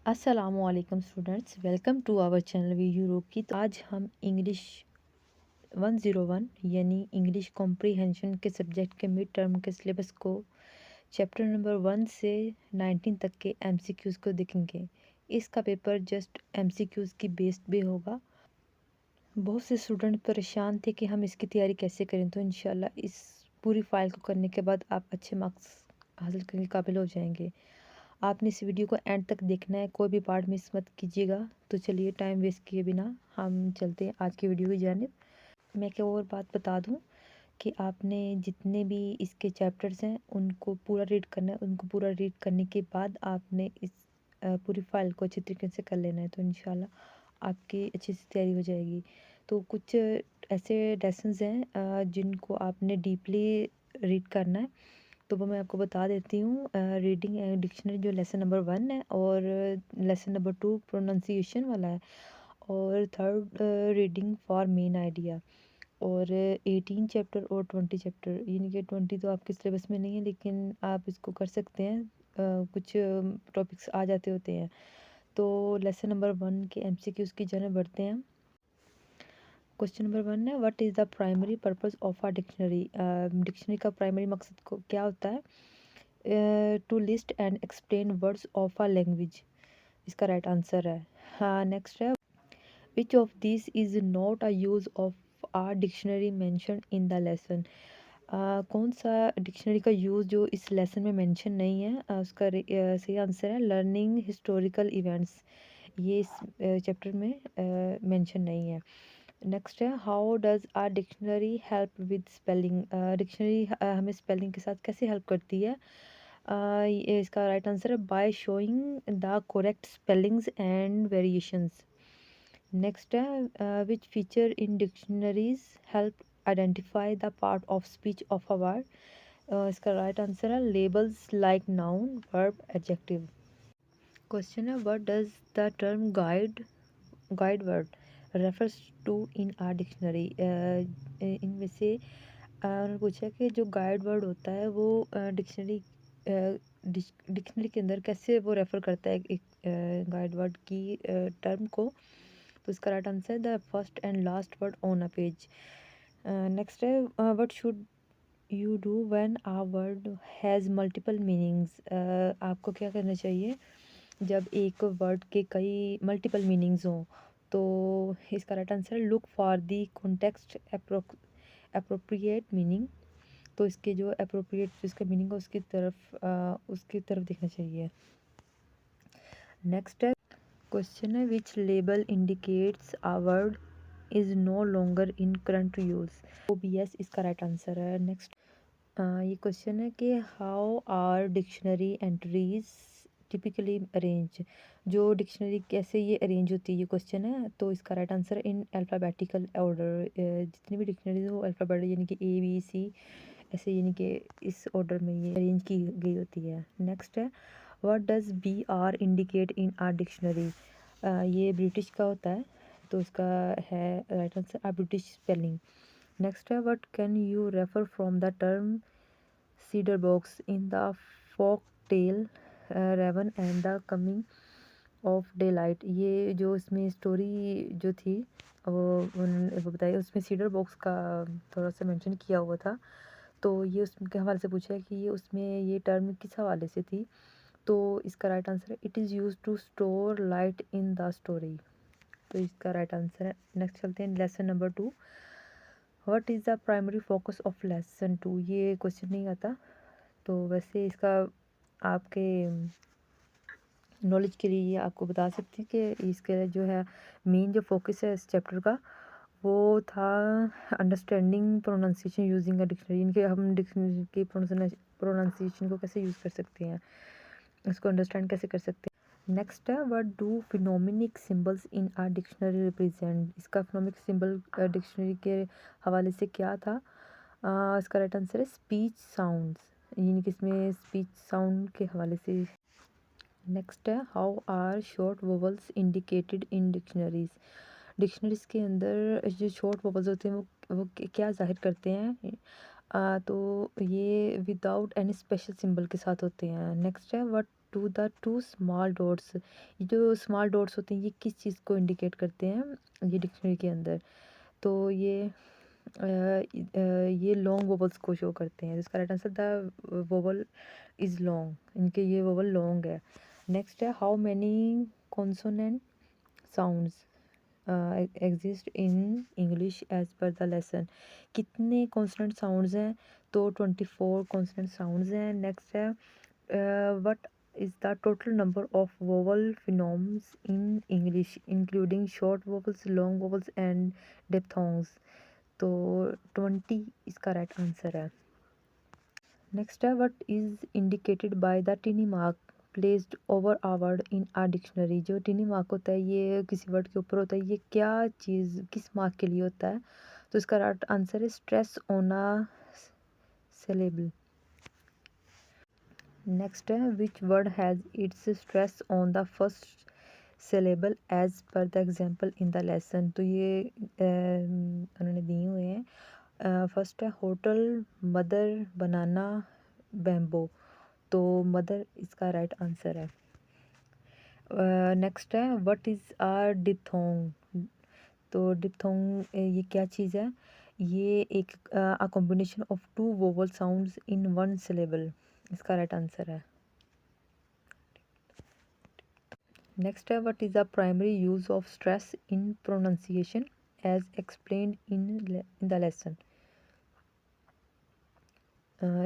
अस्सलामुअलैकुम students, welcome to our channel वी यूरोप की। तो आज हम इंग्लिश 101 यानी इंग्लिश कॉम्प्रिहेंशन के सब्जेक्ट के मिड टर्म के सिलेबस को चैप्टर नंबर 1 से 19 तक के एमसीक्यूज़ को देखेंगे। इसका पेपर जस्ट एमसीक्यूज़ की बेस्ड भी होगा। बहुत से स्टूडेंट परेशान थे कि हम इसकी तैयारी कैसे करें, तो इंशाल्लाह इस पूरी फाइल को करने के बाद आप अच्छे मार्क्स हासिल करने के काबिल हो जाएंगे। आपने इस वीडियो को एंड तक देखना है, कोई भी पार्ट मिस मत कीजिएगा। तो चलिए टाइम वेस्ट किए बिना हम चलते हैं आज की वीडियो की जानिब। मैं क्या और बात बता दूं कि आपने जितने भी इसके चैप्टर्स हैं उनको पूरा रीड करना है। उनको पूरा रीड करने के बाद आपने इस पूरी फाइल को अच्छी तरीके से कर लेना है, तो इंशाल्लाह आपकी अच्छी से तैयारी हो जाएगी। तो कुछ ऐसे लेसन्स हैं जिनको आपने डीपली रीड करना है, तो वो मैं आपको बता देती हूँ। रीडिंग डिक्शनरी जो लेसन नंबर 1 है, और लेसन नंबर 2 प्रोनाउंसिएशन वाला है, और third reading for main idea, और 18 चैप्टर और 20 चैप्टर। यानी कि 20 तो आपके सिलेबस में नहीं है, लेकिन आप इसको कर सकते हैं। कुछ टॉपिक्स आ जाते होते हैं। तो लेसन नंबर 1 के एमसीक्यूज़ की जाने बढ़ते हैं। क्वेश्चन नंबर 1 है, what is the primary purpose of a dictionary. Dictionary का प्राइमरी मकसद को क्या होता है? To list and explain words of a language. इसका राइट आंसर है। हाँ, नेक्स्ट है, which of this is not a use of a dictionary mention in the lesson. कौन सा डिक्शनरी का यूज़ जो इस लेसन में मेंशन नहीं है? उसका सही आंसर है लर्निंग हिस्टोरिकल इवेंट्स। ये इस चैप्टर में मेंशन नहीं है। नेक्स्ट है, how does a dictionary help with spelling. Dictionary हमें स्पेलिंग के साथ कैसे हेल्प करती है? ये इसका राइट आंसर है by showing the correct spellings and variations. Next है, which feature in dictionaries help identify the part of speech of a word. इसका राइट आंसर है labels like noun verb adjective. Question है, what does the term guide word refers to in our dictionary. इनमें से उन्होंने पूछा कि जो guide word होता है वो डिक्शनरी डिक्शनरी के अंदर कैसे वो रेफ़र करता है एक गाइड वर्ड की टर्म को। तो इसका राइट आंसर है the first and last word on a page. Next है, what should you do when a word has multiple meanings. आपको क्या करना चाहिए जब एक वर्ड के कई मल्टीपल मीनिंग्स हों? तो इसका राइट आंसर है look for the context appropriate meaning. तो इसके जो अप्रोप्रिएट जिसका मीनिंग है उसकी तरफ देखना चाहिए। नेक्स्ट है, क्वेश्चन है, which label indicates a word is no longer in current use. OBS इसका राइट आंसर है। नेक्स्ट ये क्वेश्चन है कि how are dictionary entries typically arrange. जो डिक्शनरी कैसे ये अरेंज होती है, ये क्वेश्चन है। तो इसका राइट आंसर है इन अल्फ़ाबेटिकल ऑर्डर। जितनी भी डिक्शनरीज हो अल्फ़ाबेट यानी कि ABC ऐसे, यानी कि इस ऑर्डर में ये अरेंज की गई होती है। नेक्स्ट है, what does BR indicate in our dictionary. ये ब्रिटिश का होता है, तो इसका है right answer a British spelling. Next है, what can you refer from the term cedar box in the folk tale raven and the coming of daylight. ये जो इसमें स्टोरी जो थी वो बताइए, उसमें सीडर बॉक्स का थोड़ा सा मेंशन किया हुआ था। तो ये उसके हवाले से पूछा है कि ये उसमें ये टर्म किस हवाले से थी। तो इसका राइट आंसर है it is use to store light in the story. तो इसका राइट आंसर है। नेक्स्ट चलते हैं lesson number 2, what is the primary focus of lesson 2। ये क्वेश्चन नहीं आता, तो वैसे इसका आपके नॉलेज के लिए ये आपको बता सकते हैं कि इसके जो है मेन जो फोकस है इस चैप्टर का वो था understanding pronunciation using a dictionary. इनके हम डिक्शनरी की प्रोनाउंसिएशन को कैसे यूज़ कर सकते हैं, इसको अंडरस्टैंड कैसे कर सकते हैं। नेक्स्ट है, what do phonemic symbols in a dictionary represent. इसका फिनोमिक सिंबल डिक्शनरी के हवाले से क्या था? इसका राइट आंसर है स्पीच साउंड्स, यानी कि इसमें स्पीच साउंड के हवाले से। नेक्स्ट है, how are short vowels indicated in dictionaries. Dictionaries के अंदर जो शॉर्ट वोवल्स होते हैं वो क्या जाहिर करते हैं? तो ये विदाउट एनी स्पेशल सिंबल के साथ होते हैं। नेक्स्ट है, what to the two small dots. ये जो स्मॉल डॉट्स होते हैं ये किस चीज़ को इंडिकेट करते हैं ये डिक्शनरी के अंदर? तो ये लॉन्ग वोवल्स को शो करते हैं। इसका right answer the vowel is long, इनके ये वोवल लॉन्ग है। नेक्स्ट है how many consonant sounds exist in English as per the lesson. कितने कॉन्सोनेंट साउंड्स हैं? तो 24 कॉन्सोनेंट साउंड्स हैं। नेक्स्ट है what is the total number of vowel phonemes in English including short vowels, long vowels and diphthongs? तो 20 इसका right answer है। Next है what is indicated by the टिनी mark placed over a word in a dictionary. जो टिनी mark होता है ये किसी word के ऊपर होता है, ये क्या चीज़ किस मार्क के लिए होता है? तो इसका राइट आंसर है stress on a syllable. Next है which word has its stress on the first syllable as per the example in the lesson. तो ये उन्होंने दिए हुए हैं। फर्स्ट है होटल, मदर, बनाना, बैम्बो। तो मदर इसका राइट आंसर है। नेक्स्ट है व्हाट इज़ अ डिप्थोंग। तो डिप्थोंग ये क्या चीज़ है? ये एक a combination of two vowel sounds in one syllable. इसका राइट आंसर है। नेक्स्ट है what is the primary use of stress in pronunciation as explained in the lesson.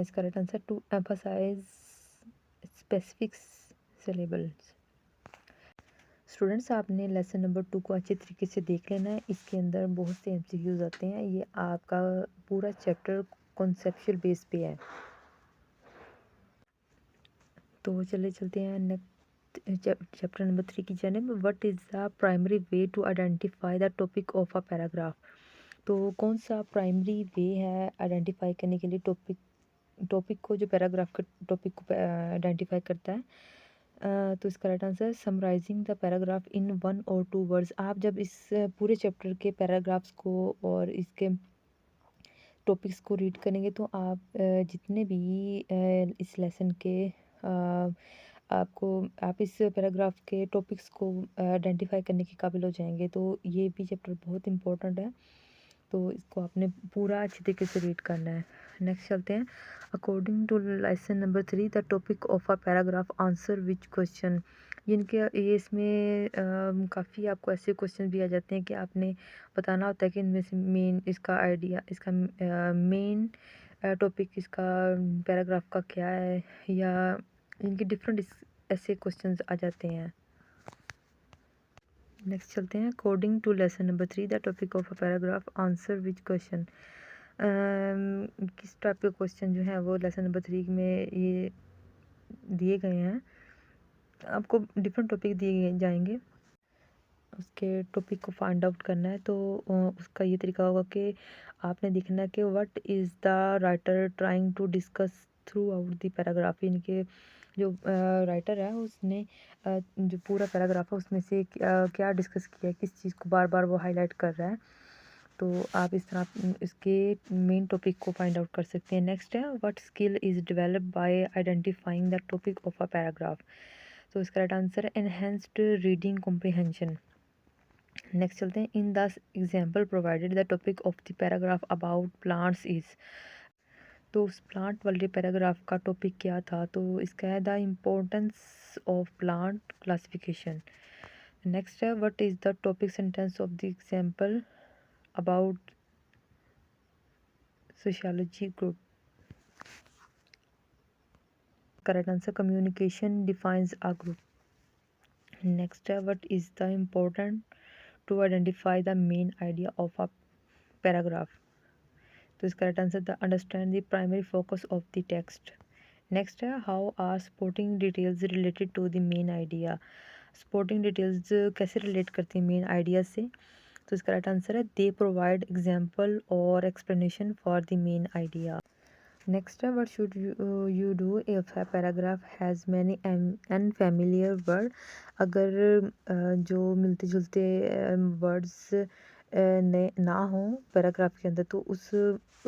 इसका right answer to emphasise specific syllables. Students आपने lesson number 2 को अच्छे तरीके से देख लेना है। इसके अंदर बहुत से एमसीक्यूज आते हैं। ये आपका पूरा चैप्टर कॉन्सेप्चुअल बेस पे है। तो चले चलते हैं नेक्स्ट चैप्टर नंबर 3 की जानिब। What is the primary way to identify the topic of a paragraph. तो कौन सा प्राइमरी वे है आइडेंटिफाई करने के लिए टॉपिक को, जो पैराग्राफ के टॉपिक को आइडेंटिफाई करता है? तो इसका right answer summarizing the paragraph in 1 और 2 वर्ड्स। आप जब इस पूरे चैप्टर के पैराग्राफ्स को और इसके टॉपिक्स को रीड करेंगे तो आप जितने भी इस लेसन के आपको आप इस पैराग्राफ के टॉपिक्स को आइडेंटिफाई करने के काबिल हो जाएंगे। तो ये भी चैप्टर बहुत इंपॉर्टेंट है, तो इसको आपने पूरा अच्छी तरीके से रीड करना है। नेक्स्ट चलते हैं। According to lesson number 3 the topic of a paragraph answer which question. ये इसमें काफ़ी आपको ऐसे क्वेश्चन भी आ जाते हैं कि आपने बताना होता है कि इनमें से मेन इसका आइडिया, इसका मेन टॉपिक इसका पैराग्राफ का क्या है, या इनके डिफरेंट ऐसे क्वेश्चंस आ जाते हैं। नेक्स्ट चलते हैं। According to lesson number 3 the topic of a paragraph answer which question. किस टाइप के क्वेश्चन जो हैं वो लेसन नंबर 3 में ये दिए गए हैं। आपको डिफरेंट टॉपिक दिए जाएंगे, उसके टॉपिक को फाइंड आउट करना है। तो उसका ये तरीका होगा कि आपने देखना है कि what is the writer trying to discuss throughout the paragraph. इनके जो राइटर है उसने जो पूरा पैराग्राफ है उसमें से क्या डिस्कस किया है, किस चीज़ को बार बार वो हाईलाइट कर रहा है। तो आप इस तरह इसके मेन टॉपिक को फाइंड आउट कर सकते हैं। नेक्स्ट है what skill is developed by identifying the topic of a paragraph. तो इसका राइट आंसर है एनहेंस्ड रीडिंग कॉम्प्रिहेंशन। नेक्स्ट चलते हैं। इन the example provided the topic of the paragraph about plants is. तो उस प्लांट वाले पैराग्राफ का टॉपिक क्या था? तो इसका है the importance of plant classification. Next है what is the topic sentence of the example about sociology group. Correct answer communication defines a group. Next है what is the important to identify the main idea of a paragraph. तो इसका right answer the understand the primary focus of the text. Next है how are supporting details related to the main idea. Supporting details कैसे relate करती हैं main idea से? तो इसका right answer है दे प्रोवाइड एग्जाम्पल और explanation for the main idea. Next है what should you do if a paragraph has many unfamiliar word. अगर जो मिलते जुलते वर्ड्स ना हो पैराग्राफ के अंदर, तो उस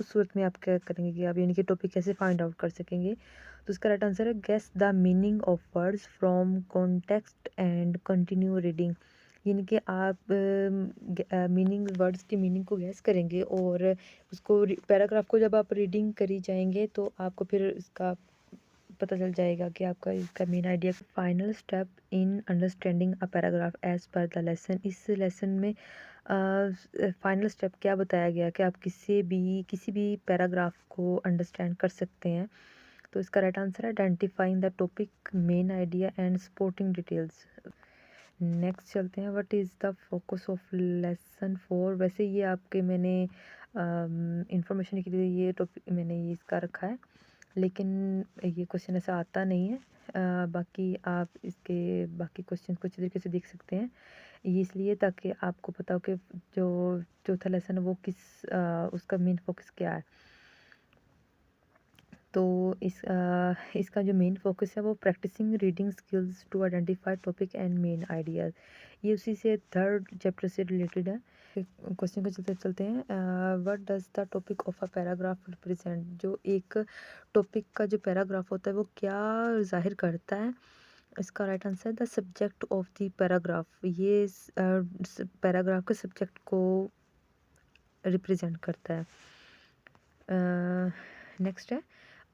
सूरत में आप क्या करेंगे कि आप यानी कि टॉपिक कैसे फाइंड आउट कर सकेंगे। तो इसका राइट आंसर है guess the meaning of words from context and continue reading. यानी कि आप मीनिंग वर्ड्स की मीनिंग को गैस करेंगे और उसको पैराग्राफ को जब आप रीडिंग करी जाएंगे तो आपको फिर इसका पता चल जाएगा कि आपका इसका main idea. Final step in understanding a paragraph as per the lesson. इस लेसन में फाइनल स्टेप क्या बताया गया कि आप किसी भी पैराग्राफ को अंडरस्टैंड कर सकते हैं। तो इसका राइट आंसर है identifying the topic, main idea and supporting details. Next चलते हैं, what is the focus of lesson 4। वैसे ये आपके मैंने इंफॉर्मेशन के लिए ये टॉपिक मैंने ये इसका रखा है, लेकिन ये क्वेश्चन ऐसा आता नहीं है। बाकी आप इसके बाकी क्वेश्चन को अच्छी तरीके से देख सकते हैं, ये इसलिए ताकि आपको पता हो कि जो चौथा लेसन है वो उसका मेन फोकस क्या है। तो इसका जो मेन फोकस है वो practicing reading skills to identify topic and main ideas. ये उसी से थर्ड चैप्टर से रिलेटेड है। क्वेश्चन को चलते चलते हैं, what does the topic of a paragraph represent. जो एक टॉपिक का जो पैराग्राफ होता है वो क्या जाहिर करता है। इसका राइट आंसर है the subject of the paragraph. ये पैराग्राफ के सब्जेक्ट को रिप्रेजेंट करता है। नेक्स्ट है,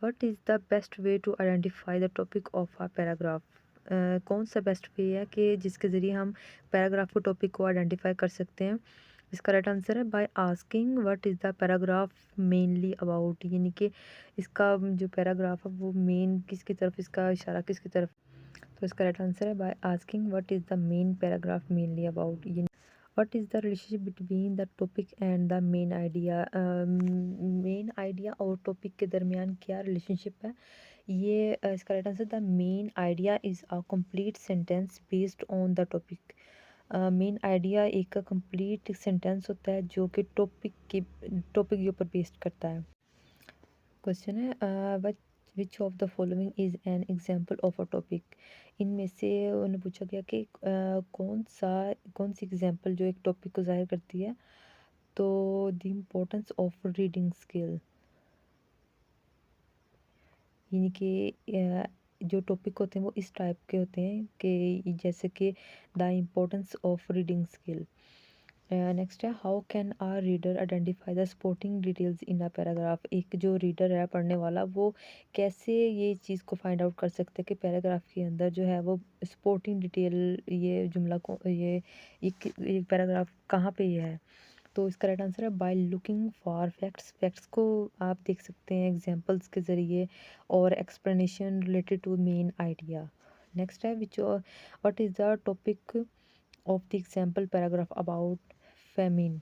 what is the best way to identify the topic of a paragraph. कौन सा बेस्ट वे है कि जिसके ज़रिए हम पैराग्राफ को टॉपिक को आइडेंटिफाई कर सकते हैं। इसका राइट आंसर है by asking what is the paragraph mainly about. यानी कि इसका जो पैराग्राफ है वो मेन किसकी तरफ, इसका इशारा किसकी तरफ। तो इसका राइट आंसर है by asking what is the main paragraph mainly about. What is the relationship between the topic and the main idea. Main idea और टॉपिक के दरमियान क्या रिलेशनशिप है। ये इसका right answer the main idea is a complete sentence based on the topic. Main idea एक complete sentence होता है जो कि टॉपिक के ऊपर बेस्ड करता है। क्वेश्चन है, which of the following is N example of a topic. इनमें से उन्हें पूछा गया कि कौन सी एग्जाम्पल जो एक टॉपिक को जाहिर करती है। तो the importance of reading skill, यानी कि जो टॉपिक होते हैं वो इस टाइप के होते हैं कि जैसे कि the importance of reading skill. Next है, how can a reader identify the supporting details in a paragraph. एक जो रीडर है पढ़ने वाला वो कैसे ये चीज़ को फाइंड आउट कर सकते हैं कि पैराग्राफ के अंदर जो है वो सपोर्टिंग डिटेल, ये जुमला को ये पैराग्राफ कहाँ पे ये है। तो इसका राइट आंसर है by looking for facts. Facts को आप देख सकते हैं एग्जांपल्स के ज़रिए और explanation related to main idea. Next है, what is the topic of the example paragraph about famine.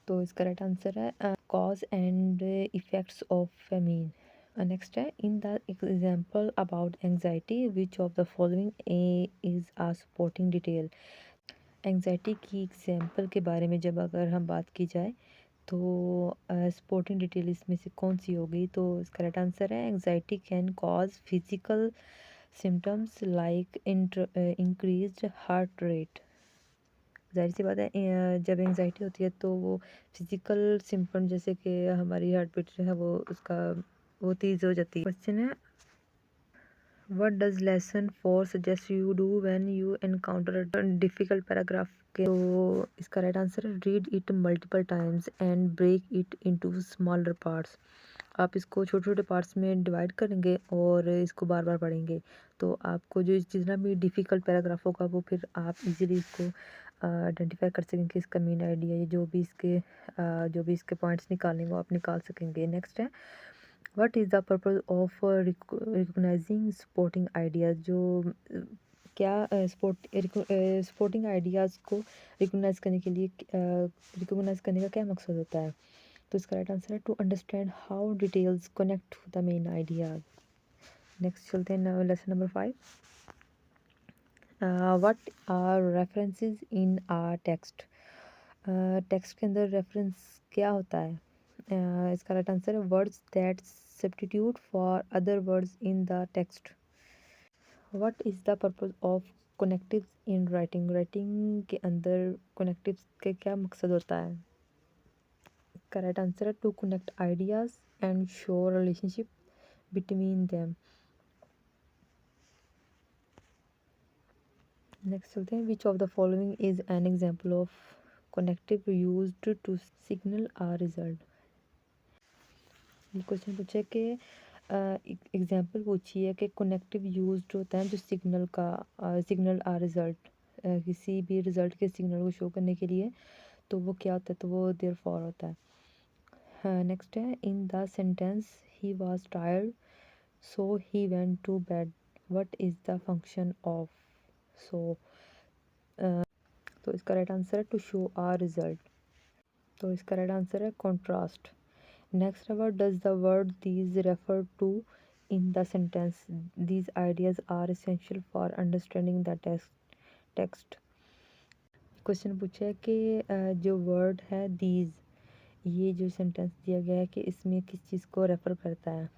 तो इसका राइट आंसर है cause and effects of famine. Next है, in the example about anxiety which of the following is a supporting detail. Anxiety की example के बारे में जब अगर हम बात की जाए तो सपोर्टिंग डिटेल इसमें से कौन सी होगी। तो इसका राइट आंसर है anxiety can cause physical symptoms like increased heart rate. ज़ाहिर सी बात है जब एंग्जाइटी होती है तो वो फिजिकल सिम्टम जैसे कि हमारी हार्ट बीट जो है वो तेज़ हो जाती है। क्वेश्चन है, what does lesson 4 suggest you do when you encounter difficult paragraph के। तो इसका राइट आंसर है read it multiple times and break it into smaller parts. आप इसको छोटे छोटे पार्ट्स में डिवाइड करेंगे और इसको बार बार पढ़ेंगे तो आपको जो जितना भी डिफ़िकल्ट पैराग्राफ होगा वो फिर आप इजीली इसको आइडेंटिफाई कर सकेंगे कि इसका मेन आइडिया है। जो भी इसके पॉइंट्स निकालने वो आप निकाल सकेंगे। नेक्स्ट है, what is the purpose of recognising supporting ideas. जो क्या सपोर्टिंग आइडियाज़ को रिकॉग्नाइज करने का क्या मकसद होता है। तो इसका राइट आंसर है to understand how details connect to the main idea. Next चलते हैं lesson number 5, what are references in a text. Text के अंदर रेफरेंस क्या होता है। इसका राइट आंसर है words that substitute for other words in the text. What is the purpose of connectives in writing, writing के अंदर कनेक्टिव्स के क्या मकसद होता है? करेक्ट आंसर है to connect ideas and show relationship between them. Next चलते हैं, which of the following is an example of connective used to signal a result. ये क्वेश्चन पूछा है कि एग्जाम्पल पूछी है कि कनेक्टिव यूज्ड होता है जो सिग्नल का सिग्नल आ रिजल्ट, किसी भी रिजल्ट के सिग्नल को शो करने के लिए, तो वो क्या होता है? तो वो देयर फॉर होता है। नेक्स्ट है, in the sentence he was tired so he went to bed, what is the function of so? तो इसका राइट आंसर है टू शो आ रिजल्ट। तो इसका राइट आंसर है कॉन्ट्रास्ट। नेक्स्ट है, what does the word these refer to in the sentence, these ideas are essential for understanding the text. Question पूछा है कि जो वर्ड है दीज, ये जो सेंटेंस दिया गया है कि इसमें किस चीज़ को रेफर करता है?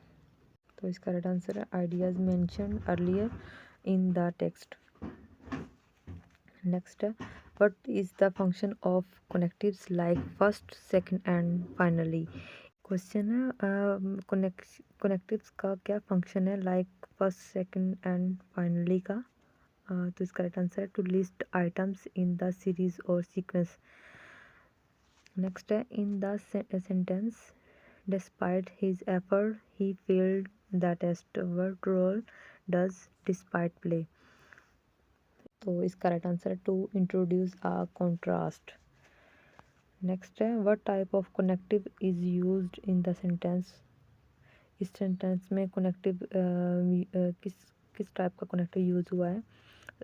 तो इसका राइट आंसर है ideas mentioned earlier in the text. Next है, what is the function of connectives like first second and finally. Question है कनेक्टिव्स का क्या फंक्शन है like first second and finally का? तो इसका राइट आंसर है to list items in the series और सीक्वेंस। नेक्स्ट है, in the sentence despite his effort he failed the test, what role does despite play? तो इसका right answer है to introduce a contrast. Next है, what type of connective is used in the sentence. इस sentence में connective किस किस type का connective use हुआ है?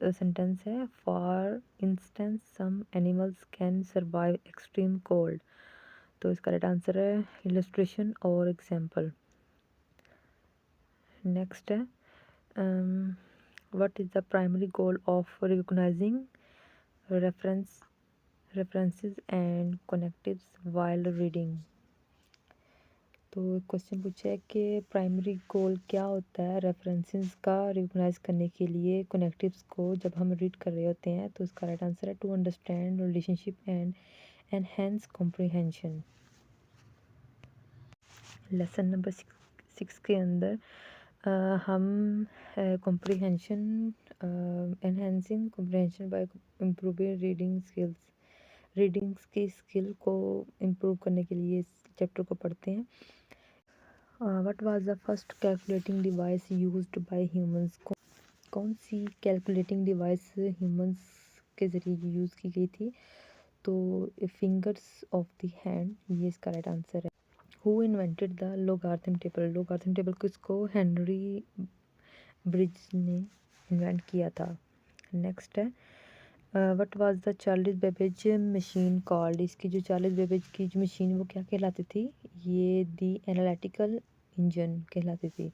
सेंटेंस है, for instance some animals can survive extreme cold. तो इसका राइट आंसर है इलस्ट्रेशन और एग्जाम्पल। नेक्स्ट है, what is the primary goal of recognising references and connectives while reading. तो क्वेश्चन पूछा है कि प्राइमरी गोल क्या होता है रेफरेंसेस का रिकॉग्नाइज करने के लिए कनेक्टिव्स को जब हम रीड कर रहे होते हैं? तो इसका राइट आंसर है to understand relationship and enhance comprehension. Lesson number 6 के अंदर हम comprehension enhancing comprehension by improving reading skills, readings की स्किल को इम्प्रूव करने के लिए इस चैप्टर को पढ़ते हैं। What was the first calculating device used by humans? कौन सी कैलकुलेटिंग डिवाइस ह्यूमंस के ज़रिए यूज़ की गई थी? तो फिंगर्स ऑफ द हैंड, ये इसका राइट आंसर है। Who invented the logarithm table? Logarithm table किसको हेनरी ब्रिज ने इन्वेंट किया था? नेक्स्ट है, what was the Charles Babbage machine called? इसकी जो चार्ल्स बेबेज की जो मशीन वो क्या कहलाती थी? ये दी एनालिटिकल इंजन कहलाती थी।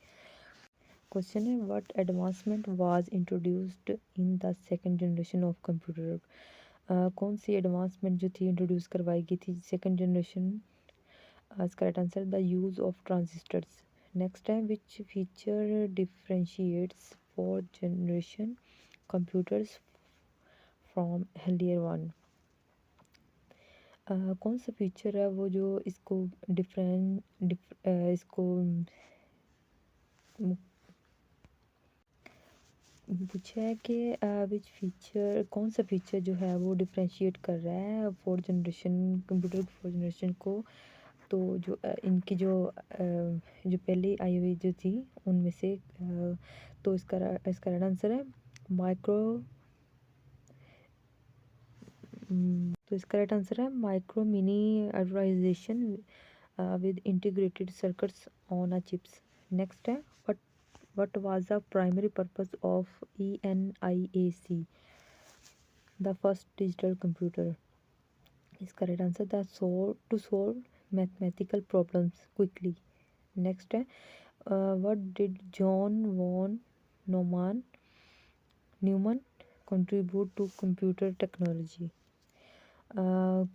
क्वेश्चन है, what advancement was introduced in the second generation of computer? कौन सी एडवांसमेंट जो थी इंट्रोड्यूस करवाई गई थी सेकंड जनरेशन? इसका right answer the use of transistors. Next है, which feature differentiates fourth generation computers from earlier one? कौन सा फीचर है वो जो इसको इसको पूछा है कि विच फीचर, कौन सा फीचर जो है वो डिफरेंशिएट कर रहा है fourth generation computer fourth generation को? तो जो इनकी जो पहले आई हुई जो थी उनमें से तो इसका राइट आंसर है माइक्रो, तो इसका राइट आंसर है micro miniaturization with integrated circuits on a chips. Next है, what was the primary purpose of ENIAC, the first digital computer? इसका right answer the to solve mathematical problems quickly. Next है, what did John von Neumann contribute to computer technology?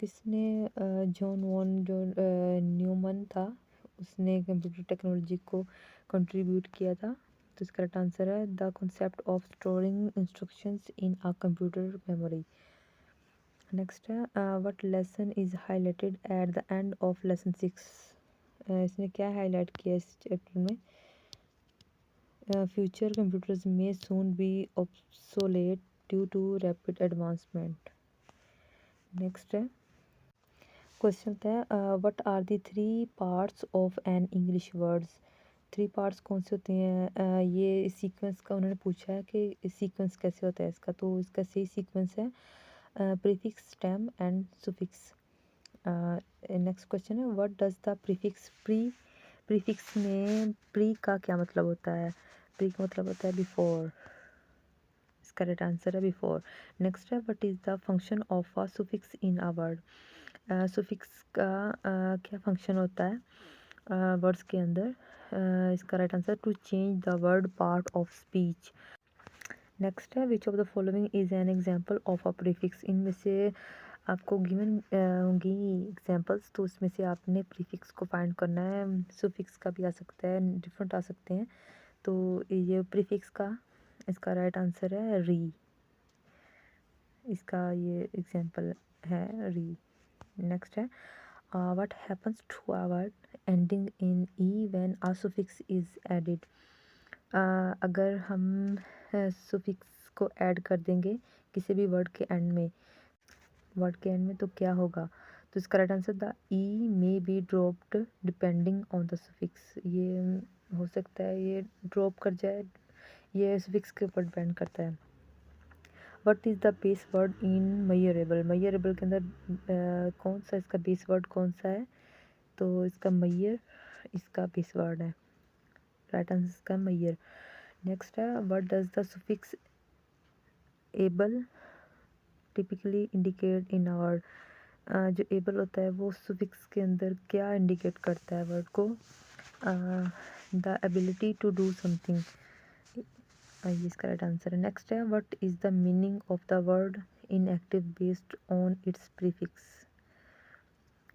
किसने John von जो Neumann था उसने computer technology को contribute किया था? तो इसका करेक्ट आंसर है the concept of storing instructions in a computer memory. Next है what lesson is highlighted at the end of lesson 6। इसने क्या हाईलाइट किया इस चैप्टर में? फ्यूचर कंप्यूटर्स में soon be obsolete due to rapid advancement. Next है question है what are the 3 parts of an English words. 3 parts कौन से होते हैं? ये सीक्वेंस का उन्होंने पूछा है कि सीक्वेंस कैसे होता है इसका, तो इसका सही सीक्वेंस है prefix, stem and suffix. Next question है what does the prefix prefix में प्री का क्या मतलब होता है? प्री का मतलब होता है बिफोर। इसका राइट आंसर है बिफोर। नेक्स्ट है what is the function of a suffix in a word. Suffix का क्या फंक्शन होता है वर्ड्स के अंदर? इसका right answer to change the word part of speech. Next है which of the following is an example of a prefix. इनमें से आपको गिवन होंगी एग्जांपल्स, तो उसमें से आपने प्रीफिक्स को फाइंड करना है। सुफिक्स का भी आ सकता है, डिफरेंट आ सकते हैं। तो ये प्रीफिक्स का इसका राइट आंसर है री। इसका ये एग्जांपल है री। नेक्स्ट है what happens to a word ending in e when a suffix is added. अगर हम सुफिक्स को ऐड कर देंगे किसी भी वर्ड के एंड में तो क्या होगा? तो इसका right answer the E may be dropped depending on the suffix. ये हो सकता है ये ड्रॉप कर जाए, ये सुफिक्स के ऊपर डिपेंड करता है। What is the base word in miserable. Miserable के अंदर कौन सा इसका बेस वर्ड कौन सा है? तो इसका मैयर इसका बेस वर्ड है। राइट आंसर इसका मैयर। नेक्स्ट है what does the suffix able typically indicate in a word. जो एबल होता है वो सुफिक्स के अंदर क्या इंडिकेट करता है वर्ड को? The ability to do something. ये इसका राइट आंसर है। नेक्स्ट है what is the meaning of the word inactive based on its prefix.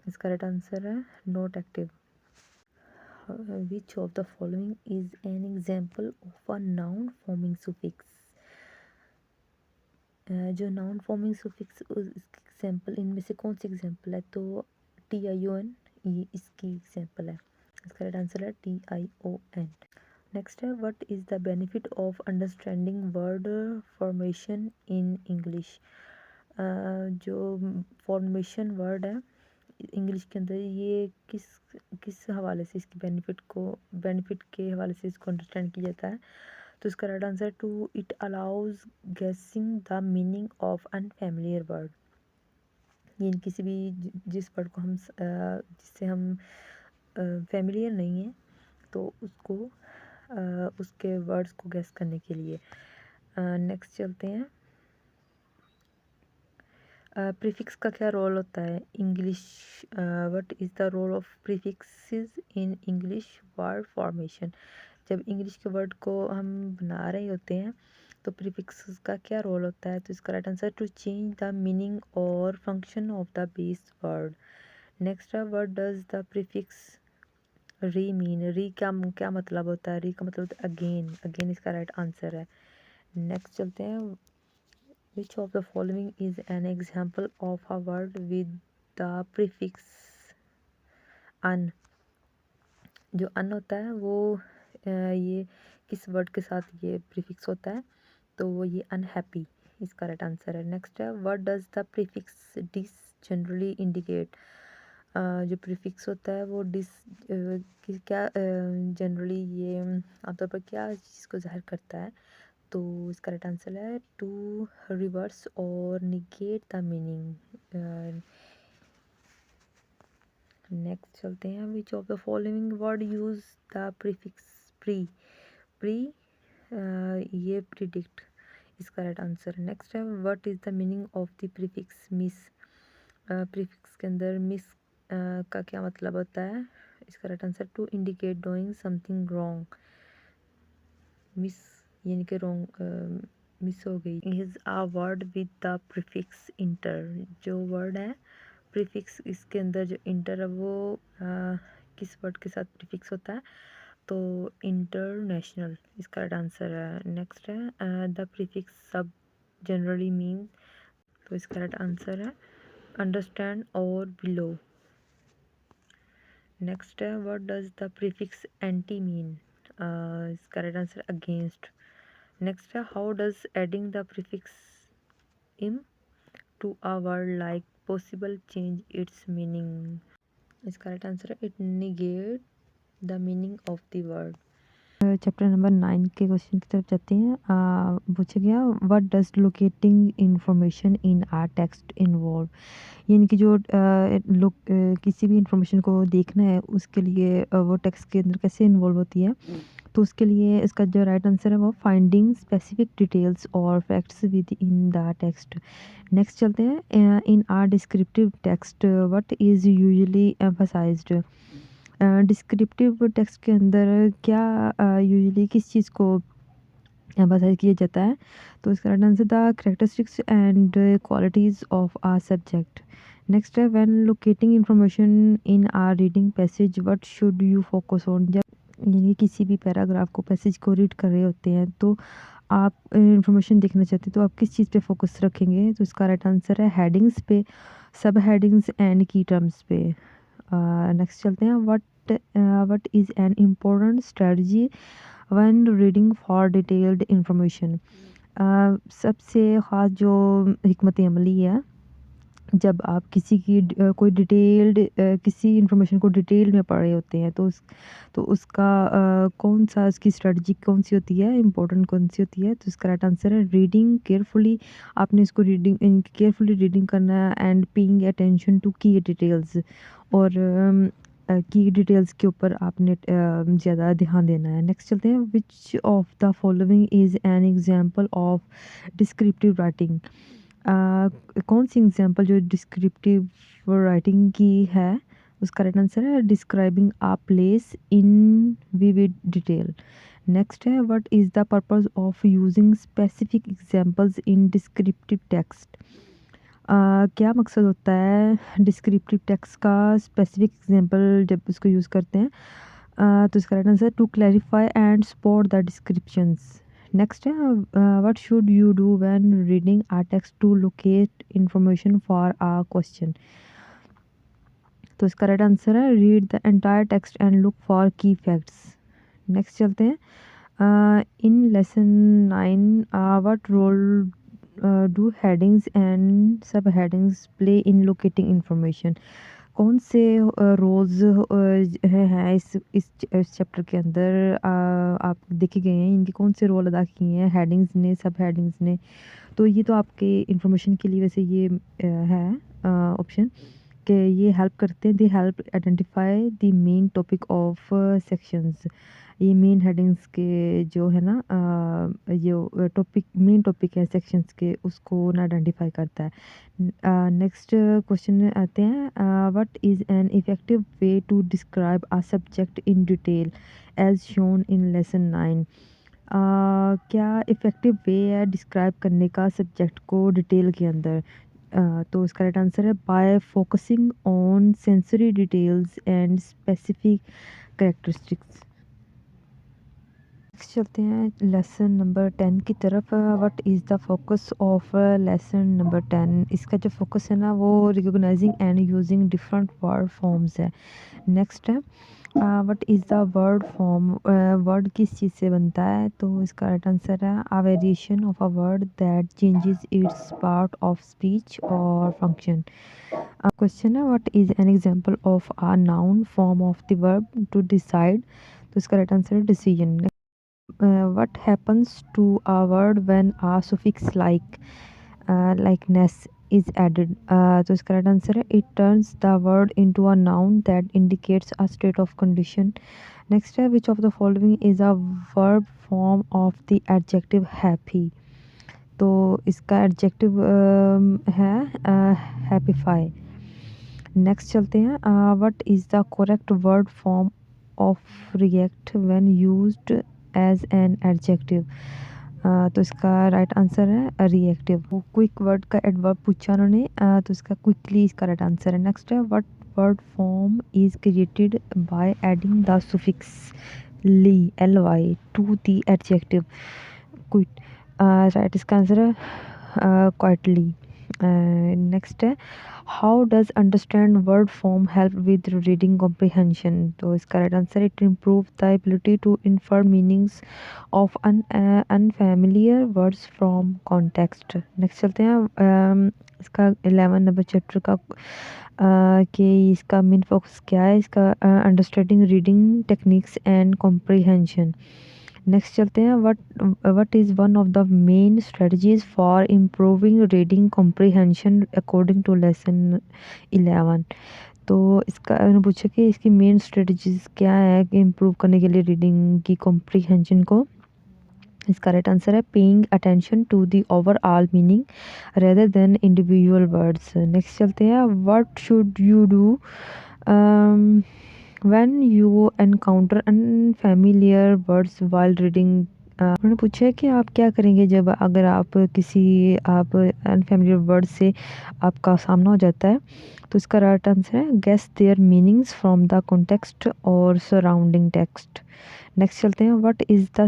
इसका राइट आंसर है not active. Which of the following is an example of a noun forming suffix. जो noun forming suffix example इनमें से कौन सी example है? तो TION ये इसकी एग्जाम्पल है। इसका राइट आंसर है TION। नेक्स्ट है what is the benefit of understanding word formation in English. जो फॉर्मेशन वर्ड है इंग्लिश के अंदर ये किस हवाले से इसकी बेनिफिट के हवाले से इसको अंडरस्टैंड किया जाता है? तो इसका right answer to it allows guessing the meaning of unfamiliar word. ये किसी भी जिस वर्ड को हम जिससे हम फेमिलियर नहीं है तो उसको उसके वर्ड्स को गेस करने के लिए। नेक्स्ट चलते हैं प्रीफिक्स का क्या रोल होता है English. What is the role of prefixes in English word formation. जब इंग्लिश के वर्ड को हम बना रहे होते हैं तो प्रीफिक्सेस का क्या रोल होता है? तो इसका right answer to change the meaning और function of the base word. Next है what does the prefix re mean. Re क्या मतलब होता है? री का मतलब होता है अगेन। अगेन इसका राइट आंसर है। नेक्स्ट चलते हैं which of the following is an example of a word with the prefix un. जो अन होता है वो ये किस वर्ड के साथ ये प्रीफिक्स होता है? तो वो ये अनहैप्पी इसका राइट आंसर है। नेक्स्ट है what does the prefix dis generally indicate. जो प्रीफिक्स होता है वो क्या जनरली ये आमतौर पर क्या चीज़ को ज़ाहिर करता है? तो इसका राइट आंसर है टू रिवर्स और निगेट द मीनिंग। नेक्स्ट चलते हैं which of the following word use the prefix pre ये प्रिडिक्ट। इसका राइट आंसर। नेक्स्ट है what is the meaning of the prefix mis. Prefix के अंदर मिस का क्या मतलब होता है? इसका right answer to indicate doing something wrong. Mis यानी कि रॉन्ग मिस हो गई। Is a word with the prefix inter. जो वर्ड है प्रीफिक्स इसके अंदर जो इंटर है वो किस वर्ड के साथ प्रीफिक्स होता है? तो इंटरनेशनल इसका राइट आंसर है। नेक्स्ट है the prefix sub generally mean, तो इसका राइट आंसर है अंडरस्टैंड और बिलो। नेक्स्ट है what does the prefix anti mean, इसका राइट आंसर अगेंस्ट। नेक्स्ट है how does adding the prefix im to a word like possible change its meaning, इसका right answer है it negate the meaning of the word. Chapter number 9 के क्वेश्चन की तरफ जाते हैं। पूछा गया what does locating information in our text involve, यानी कि जो लोग किसी भी इंफॉर्मेशन को देखना है उसके लिए वो टेक्स्ट के अंदर कैसे इन्वॉल्व होती है। तो उसके लिए इसका जो राइट आंसर है वो फाइंडिंग स्पेसिफिक डिटेल्स और facts within the text. Next चलते हैं in a descriptive text what is usually emphasised, descriptive text के अंदर क्या यूजुअली किस चीज़ को एम्फसाइज किया जाता है। तो इसका right answer the characteristics and qualities of a subject. Next है when locating information in a reading passage what should you focus on, जब यानी किसी भी पैराग्राफ को पैसेज को रीड कर रहे होते हैं तो आप इंफॉर्मेशन देखना चाहते हैं तो आप किस चीज़ पे फोकस रखेंगे। तो इसका राइट आंसर है हेडिंग्स पे, सब हेडिंग्स एंड की टर्म्स पे। नेक्स्ट चलते हैं what is an important strategy when reading for detailed information, सबसे ख़ास जो हिकमत अमली है जब आप किसी की कोई डिटेल्ड किसी इंफॉर्मेशन को डिटेल में पढ़ रहे होते हैं तो उसका कौन सा उसकी स्ट्रेटजी कौन सी होती है, इम्पोर्टेंट कौन सी होती है। तो इसका राइट आंसर है रीडिंग केयरफुली, आपने इसको रीडिंग केयरफुली रीडिंग करना है एंड पेइंग अटेंशन टू की डिटेल्स, और की डिटेल्स के ऊपर आपने ज़्यादा ध्यान देना है। नेक्स्ट चलते हैं which of the following is an example of descriptive writing, कौन सी एग्जांपल जो डिस्क्रिप्टिव राइटिंग की है। उसका राइट आंसर है describing a place in vivid detail. Next है what is the purpose of using specific examples in descriptive text, क्या मकसद होता है डिस्क्रिप्टिव टेक्स्ट का स्पेसिफिक एग्जांपल जब उसको यूज़ करते हैं। तो इसका right answer to clarify and support the descriptions. Next है what should you do when reading a text to locate information for a question. तो इसका राइट आंसर है read the entire text and look for key facts. Next चलते हैं in lesson 9 what role do headings and sub headings play in locating information, कौन से roles हैं इस chapter के अंदर आप देखे गए हैं, इनके कौन से रोल अदा किए हैं हेडिंग्स ने सब हेडिंग्स ने। तो ये तो आपके इंफॉर्मेशन के लिए वैसे ये है ऑप्शन कि ये हेल्प करते हैं, they help identify the main topic of sections, ये मेन हेडिंग्स के जो है ना ये टॉपिक मेन टॉपिक है सेक्शंस के उसको ना आइडेंटिफाई करता है। नेक्स्ट क्वेश्चन में आते हैं what is an effective way to describe a subject in detail as shown in lesson 9, क्या इफ़ेक्टिव वे है डिस्क्राइब करने का सब्जेक्ट को डिटेल के अंदर। तो इसका राइट आंसर है bye focusing on sensory details and specific characteristics. Next चलते हैं लेसन नंबर 10 की तरफ। What is the focus of lesson number 10, इसका जो फोकस है ना वो recognising and using different word forms है। नेक्स्ट है what is the word form, word किस चीज़ से बनता है। तो इसका राइट आंसर है a variation of a word that changes its part of speech और फंक्शन। क्वेश्चन है what is an example of a noun form of the verb to decide. तो इसका राइट आंसर है decision. What happens to a word when a suffix likeness is added। तो इसका right answer है it turns the word into a noun that indicates a state of condition। Next है which of the following is a verb form of the adjective happy। तो इसका adjective है happify। Next चलते हैं what is the correct word form of react when used as an adjective. तो इसका right answer है reactive. वो quick word का एडवर्ब पूछा उन्होंने तो इसका क्विकली इसका राइट आंसर है। नेक्स्ट है what word form is created by adding the suffix ly ly to the adjective quit. Right, इसका आंसर है quietly. नेक्स्ट है how does understand word form help with reading comprehension. तो इसका right answer it improve the ability to infer meanings of unfamiliar words from context. Next चलते हैं इसका 11 number chapter का कि इसका मेन फोकस क्या है. इसका understanding reading techniques and comprehension. Next चलते हैं what is one of the main strategies for improving reading comprehension according to lesson 11. तो इसका उन्होंने पूछा कि इसकी मेन स्ट्रेटजीज क्या है कि इम्प्रूव करने के लिए रीडिंग की कॉम्प्रिहेंशन को. इसका राइट आंसर है paying attention to the overall meaning rather than individual words. Next चलते हैं what should you do when you encounter unfamiliar words while reading. उन्होंने पूछा है कि आप क्या करेंगे जब अगर आप अनफेमिलियर वर्ड से आपका सामना हो जाता है. तो इसका राइट आंसर है guess their meanings from the context और सराउंडिंग टेक्स्ट. नेक्स्ट चलते हैं what is the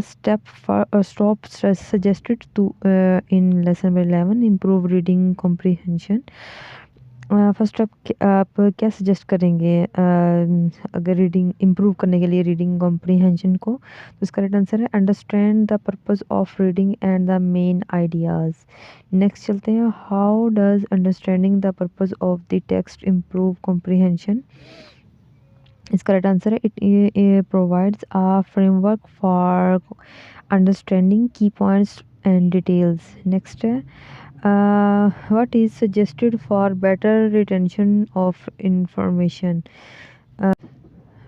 stop suggested to in lesson number 11 improve reading comprehension. First आप क्या सजेस्ट करेंगे अगर रीडिंग इम्प्रूव करने के लिए रीडिंग कॉम्प्रिहेंशन को. तो इसका राइट आंसर है understand the purpose of reading and the main ideas. Next चलते हैं how does understanding the purpose of the text improve comprehension. इसका राइट आंसर है it provides a framework for understanding की points and details. Next है what is suggested for better retention of information.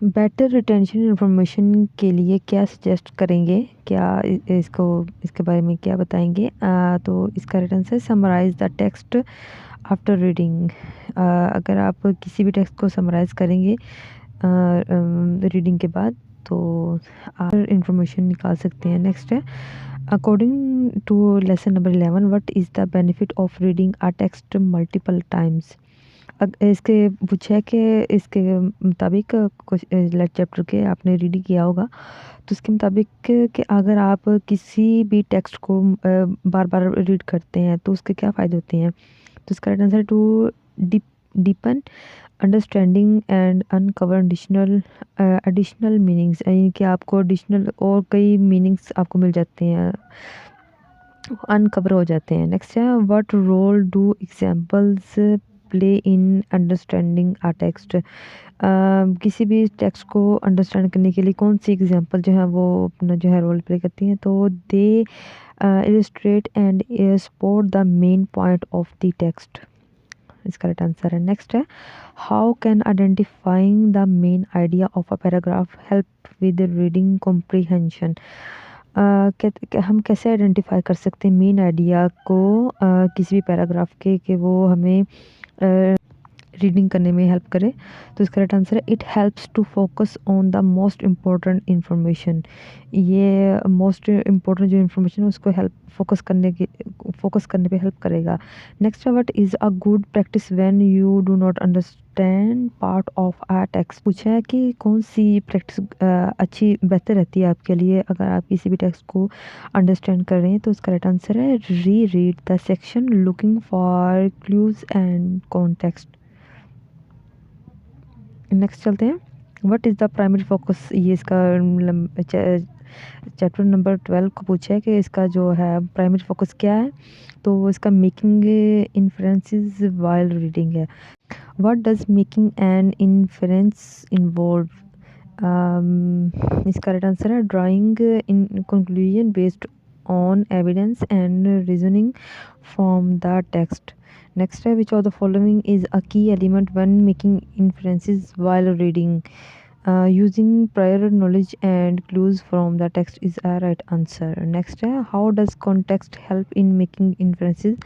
Better retention information के लिए क्या suggest करेंगे, क्या इसके बारे में क्या बताएंगे. तो इसका right answer summarise the text after reading. अगर आप किसी भी टेक्स्ट को समराइज़ करेंगे रीडिंग के बाद तो आप इंफॉर्मेशन निकाल सकते हैं. नेक्स्ट है according to lesson number 11 what is the benefit of reading a text multiple times. इसके पूछा है कि इसके मुताबिक कुछ चैप्टर के आपने रीड किया होगा. तो इसके मुताबिक कि अगर आप किसी भी टेक्स्ट को बार बार रीड करते हैं तो उसके क्या फ़ायदे होते हैं. तो इसका right answer to deepen understanding and uncover additional meanings. यानी कि आपको एडिशनल और कई मीनिंग्स आपको मिल जाते हैं, अनकवर हो जाते हैं. नेक्स्ट है what role do examples play in understanding a text. किसी भी टेक्स्ट को अंडरस्टैंड करने के लिए कौन सी एग्जांपल जो है वो अपना जो है रोल प्ले करती हैं. तो they illustrate and support the main point of the text. इसका राइट आंसर है. नेक्स्ट है how can identifying the main idea of a paragraph help with reading comprehension. हम कैसे आइडेंटिफाई कर सकते हैं मेन आइडिया को किसी भी पैराग्राफ के कि वो हमें रीडिंग करने में हेल्प करे. तो इसका राइट आंसर है it helps to focus on the most important information. ये मोस्ट इम्पोर्टेंट जो इन्फॉर्मेशन है उसको फोकस करने पे हेल्प करेगा. Next what is a good practice when you do not understand part of a text. पूछा है कि कौन सी प्रैक्टिस अच्छी बेहतर रहती है आपके लिए अगर आप किसी भी टेक्स्ट को अंडरस्टैंड कर रहे हैं. तो इसका राइट आंसर है री read the section looking for clues and context. Next चलते हैं what is the primary focus. ये इसका चैप्टर नंबर 12 को पूछा है कि इसका जो है प्राइमरी फोकस क्या है. तो इसका मेकिंग इन्फरेंसेस वाइल रीडिंग है. What does making an inference involve. इसका राइट आंसर है drawing in conclusion based on evidence and reasoning from the text. Next, which of the following is a key element when making inferences while reading? Using prior knowledge and clues from the text is a right answer. Next, how does context help in making inferences?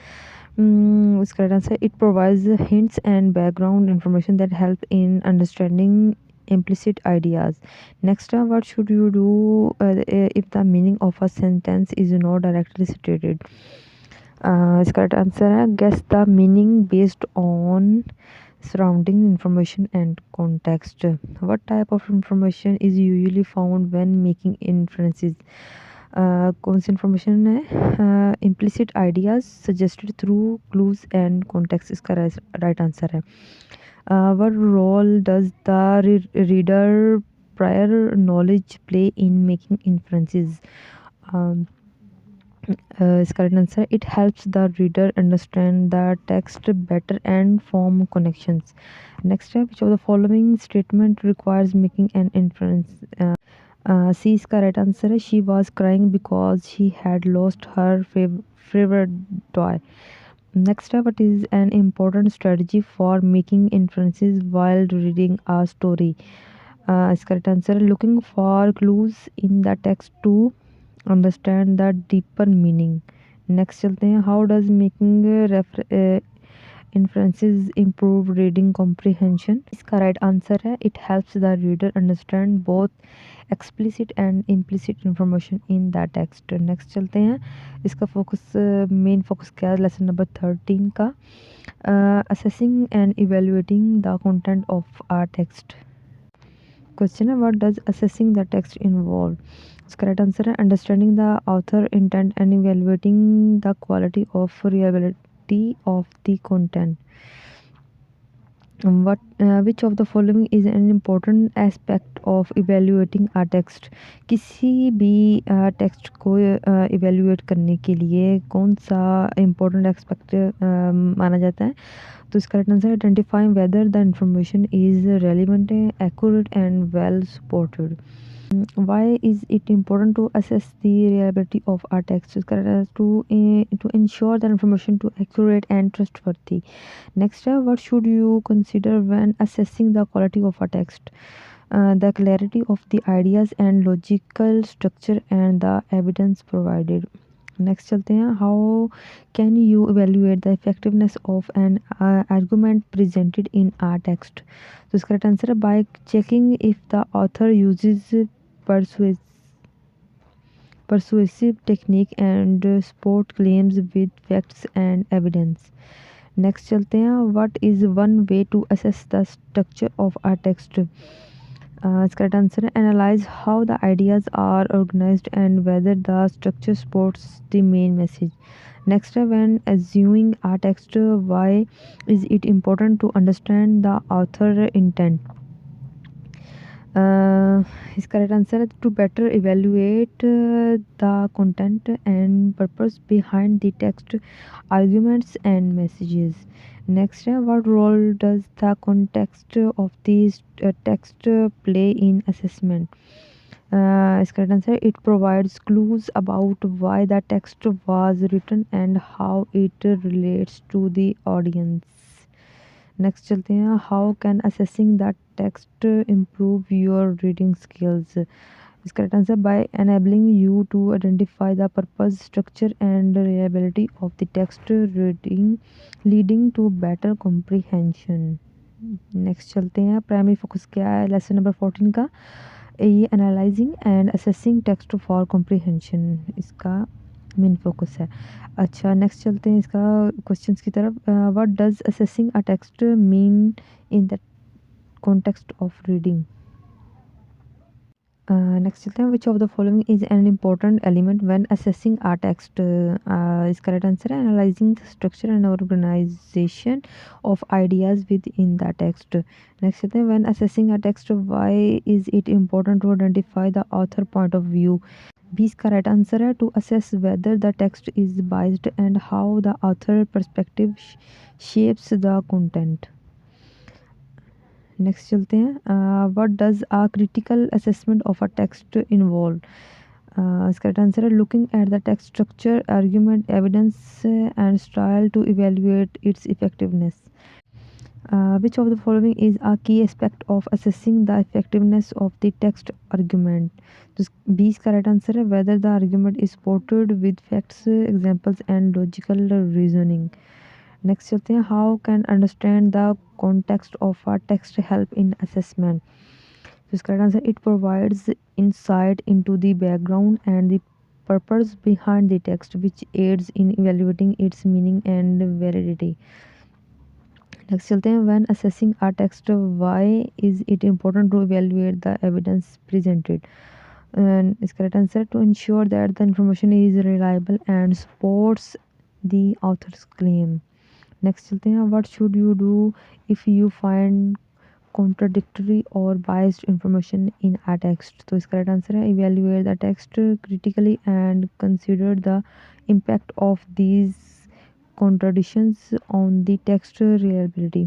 Its correct answer it provides hints and background information that help in understanding implicit ideas. Next, what should you do if the meaning of a sentence is not directly stated? इसका right answer है guess the meaning based on surrounding information and context. What type of information is usually found when making inferences? कौन सी information है? Implicit ideas suggested through clues and context इसका right answer है. What role does the reader prior knowledge play in making inferences? Um, is correct answer. It helps the reader understand the text better and form connections. Next step, which of the following statement requires making an inference? C is correct answer. She was crying because she had lost her favorite toy. Next step, what is an important strategy for making inferences while reading a story? Is correct answer. Looking for clues in the text to understand the deeper meaning. Next चलते हैं. How does making inferences improve reading comprehension? इसका right answer है. It helps the reader understand both explicit and implicit information in the text. Next चलते हैं. इसका focus main focus क्या है lesson number 13 का? Assessing and evaluating the content of a text. Question है what does assessing the text involve? इसका right answer है understanding the author intent and evaluating the quality of reality of the content. Which of the following is an important aspect of evaluating a text? किसी भी text को evaluate करने के लिए कौन सा इम्पोर्टेंट एस्पेक्ट माना जाता है? तो इसका right answer identifying whether the information is relevant, accurate and well supported. Why is it important to assess the reliability of our text? To ensure the information to accurate and trustworthy. Next, what should you consider when assessing the quality of a text? The clarity of the ideas and logical structure and the evidence provided. Next चलते हैं. How can you evaluate the effectiveness of an argument presented in a text? तो इसका right answer है by checking if the author uses persuasive technique and support claims with facts and evidence. Next चलते हैं. what is one way to assess the structure of a text? इसका right answer है analyse how the ideas are organised and whether the structure supports the main message. Next है when assuming a text why is it important to understand the author intent? इसका right answer है to better evaluate the content and purpose behind the text arguments and messages. Next, what role does the context of this text play in assessment? Is correct answer. It provides clues about why the text was written and how it relates to the audience. Next चलते हैं. How can assessing the text improve your reading skills? Is correct answer by enabling you to identify the purpose, structure and reliability of the text reading, leading to better comprehension. Next चलते हैं. Primary focus क्या है lesson number 14 का? ये analysing and assessing text for comprehension इसका main focus है. अच्छा next चलते हैं इसका क्वेश्चंस की तरफ. What does assessing a text mean in the context of reading? Next चलते हैं. Which of the following is an important element when assessing a text? इसका राइट आंसर है analysing the structure and organisation of ideas within the text. Next चलते हैं. When assessing a text why is it important to identify the author point of view? भी इसका right answer है to assess whether the text is biased and how the author perspective shapes the content. Next चलते हैं. What does a critical assessment of a text involve? इसका right answer है looking at the text structure, argument, evidence and style to evaluate its effectiveness. Which of the following is a key aspect of assessing the effectiveness of the text argument? तो B इसका right answer है whether the argument is supported with facts, examples and logical reasoning. Next चलते हैं. How can understand the context of a text help in assessment? तो इसका right answer it provides insight into the background and the purpose behind the text which aids in evaluating its meaning and validity. Next चलते हैं, when assessing a text why is it important to evaluate the evidence presented. And इसका right answer, to ensure that the information is reliable and supports the author's claim. Next चलते हैं, what should you do if you find contradictory or biased information in a text। तो इसका right answer है, evaluate the text critically and consider the impact of these contradictions on the text reliability।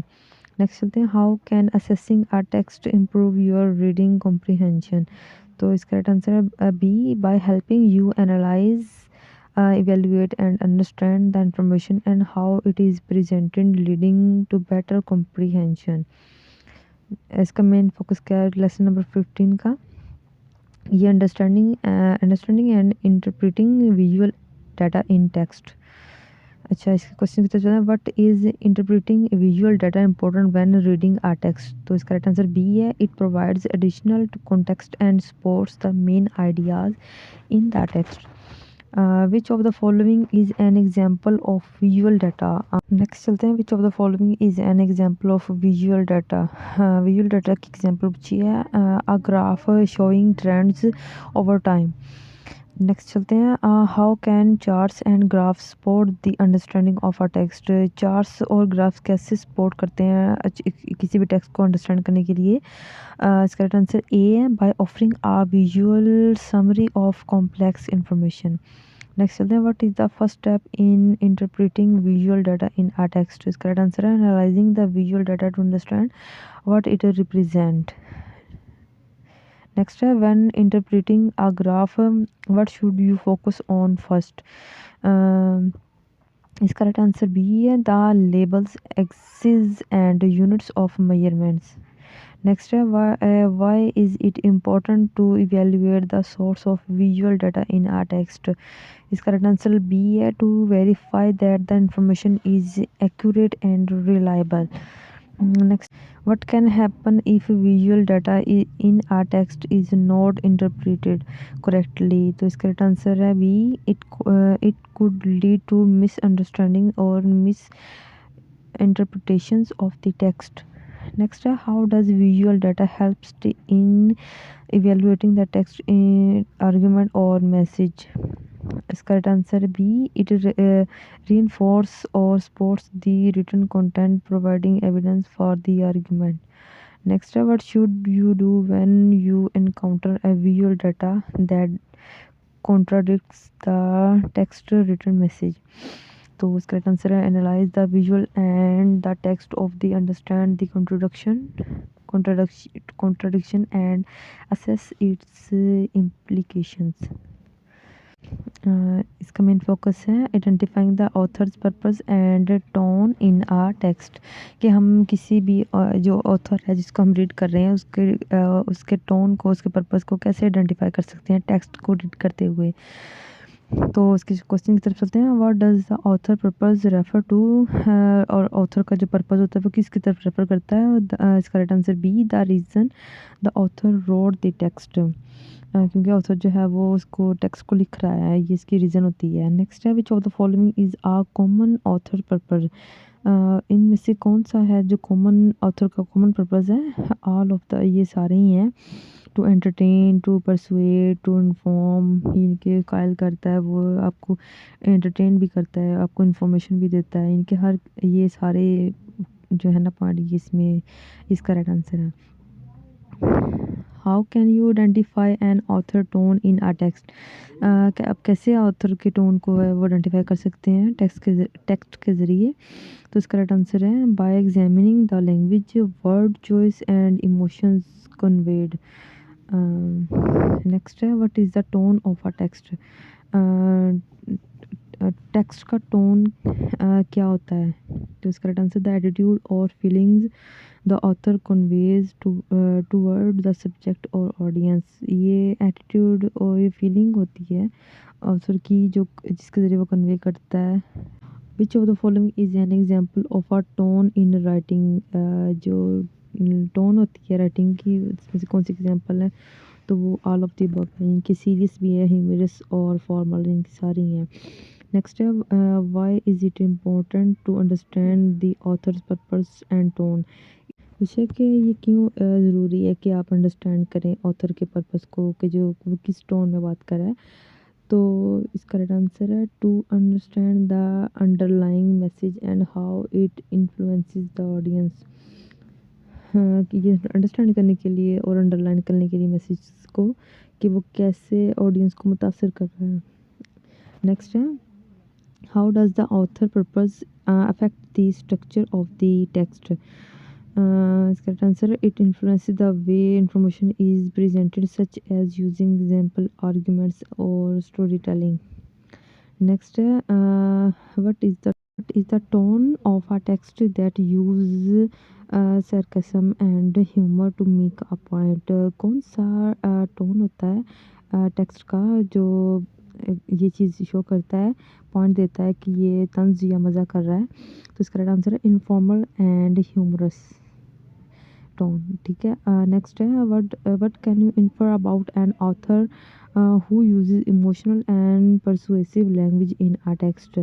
Next चलते हैं, how can assessing a text improve your reading comprehension। तो इसका right answer है B, by helping you analyse evaluate and understand the information and how it is presented, leading to better comprehension। इसका main focus क्या है lesson number 15 का, ये understanding and interpreting visual data in text. अच्छा, इसके question की तरफ चलते हैं, what is interpreting visual data important when reading a text. तो इसका राइट आंसर बी है, it provides additional context and supports the main ideas in the text. Which of the following is an example of visual data। Next चलते हैं, which of the following is an example of visual data। visual data की example पूछी है, a graph showing trends over time। Next चलते हैं, how can charts and graphs support the understanding of a text. Charts और graphs कैसे support करते हैं किसी भी टेक्स्ट को अंडरस्टैंड करने के लिए। इसका राइट आंसर ए है, by offering a visual summary of complex information. Next चलते हैं, what is the first step in interpreting visual data in a text. इसका राइट आंसर है, analysing the visual data to understand what it represent. Next है, when interpreting a graph what should you focus on first. इसका right answer B है, the labels axis and units of measurements. Next है, why is it important to evaluate the source of visual data in a text. इसका right answer B है, to verify that the information is accurate and reliable. Next, what can happen if visual data in a text is not interpreted correctly। तो इसका right answer है B, it could lead to misunderstanding or misinterpretations of the text। Next, how does visual data helps in evaluating the text in argument or message। इसका right answer B, it reinforce or supports the written content, providing evidence for the argument। Next, what should you do when you encounter a visual data that contradicts the text written message। तो इसका right answer है, analyse the visual and the text of the understand the contradiction and assess its implications। इसका main focus है identifying the author's purpose and tone in a text, कि हम किसी भी जो ऑथर है जिसको हम रीड कर रहे हैं उसके टोन को, उसके पर्पस को कैसे आइडेंटिफाई कर सकते हैं टेक्स्ट को रीड करते हुए। तो उसके क्वेश्चन की तरफ चलते हैं, what does the author purpose refer to. और ऑथर का जो पर्पस होता है वो किसकी तरफ रेफर करता है। इसका right answer B, the reason the author rode the text. क्योंकि ऑथर जो है वो उसको टेक्स्ट को लिख रहा है, ये इसकी रीज़न होती है। नेक्स्ट है, which of the following is a common author purpose. इनमें से कौन सा है जो कॉमन ऑथर का कॉमन पर्पस है। ऑल ऑफ द, ये सारे ही हैं। To entertain, to persuade, to inform, इनके कायल करता है, वो आपको एंटरटेन भी करता है, आपको इन्फॉर्मेशन भी देता है। इनके हर ये सारे जो है ना पॉइंट, ये इसमें इसका राइट आंसर है। How can you identify an author tone in a text. आप कैसे ऑथर के टोन को है वो आइडेंटिफाई कर सकते हैं टेक्स्ट के ज़रिए। तो इसका राइट आंसर है, by examining the language, word choice and emotions conveyed. Next है, what is the tone of a text. Text का टोन क्या होता है। तो इसका राइट आंसर, द एटीट्यूड और feelings the author conveys toward the subject और ऑडियंस। ये एटीट्यूड और ये फीलिंग होती है ऑथर की, जो जिसके ज़रिए वो कन्वे करता है। Which of the following is N example of a tone in writing. जो टोन होती है राइटिंग की, इसमें से कौन सी एग्जाम्पल है। तो वो ऑल ऑफ द अबव है। इनकी सीरियस भी है, ह्यूमरस और फॉर्मल, इनकी सारी हैं। नेक्स्ट है why is it important to understand the author's purpose and tone. विषय कि ये क्यों ज़रूरी है कि आप अंडरस्टैंड करें ऑथर के पर्पस को, कि जो वो किस टोन में बात कर रहा है। तो इसका राइट आंसर है to understand the underlying message and how it influences the audience. हाँ, कि ये अंडरस्टैंड करने के लिए और अंडरलाइन करने के लिए मैसेज को, कि वो कैसे ऑडियंस को मुतासर कर रहा है। नेक्स्ट है how does the author purpose affect the structure of the text. इसका आंसर है it influences the way information is presented such as using example arguments और स्टोरी टेलिंग। नेक्स्ट है what is the tone of a text that use sarcasm and humour to make a point. कौन सा tone होता है text का जो ये चीज़ show करता है, पॉइंट देता है कि ये तंज या मज़ा कर रहा है। तो इसका राइट आंसर है इनफॉर्मल एंड ह्यूमरस टोन। ठीक है, नेक्स्ट है what can you infer about an author who uses emotional and persuasive language in a text.